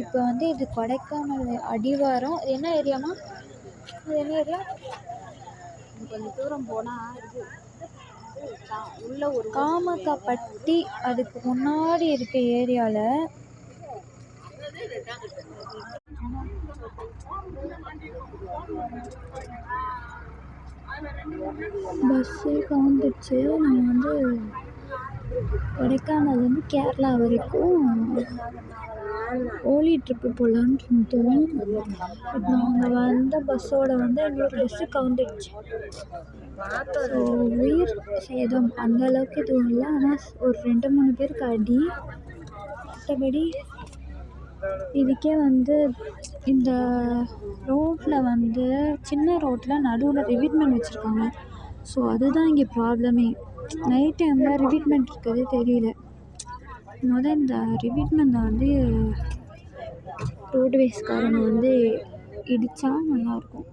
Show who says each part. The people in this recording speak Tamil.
Speaker 1: இப்போ வந்து இது கொடைக்கானல் அடிவாரம். அது என்ன ஏரியாமா? அது என்ன ஏரியா?
Speaker 2: கொஞ்சம் தூரம் போனால் இது உள்ள ஒரு
Speaker 1: காமக்காப்பட்டி. அதுக்கு முன்னாடி இருக்க ஏரியாவில் பஸ்ஸே கவுந்துடுச்சு. நாங்கள் வந்து கொடைக்கானல்லேருந்து கேரளா வரைக்கும் ஓலி ட்ரிப்பு போகலான்னு இருந்தோம். பட் நாங்கள் வந்த பஸ்ஸோட வந்து இன்னொரு பஸ்ஸு கவுந்துடுச்சு. ஸோ உயிர் சேதம் அந்த அளவுக்கு எதுவும் இல்லை. ஆனால் ஒரு 2-3 பேருக்கு அடி. மற்றபடி இதுக்கே வந்து இந்த ரோட்டில் வந்து சின்ன ரோட்டில் நடுவில் ரிவிட்மெண்ட் வச்சுருக்காங்க. ஸோ அதுதான் இங்கே ப்ராப்ளமே. நைட் டைமில் ரிவிட்மெண்ட் இருக்கிறதே தெரியல. இந்த ரிவிட்மெண்ட்டை வந்து ரோடுவேஸ்காரங்க வந்து இடித்தா நல்லாயிருக்கும்.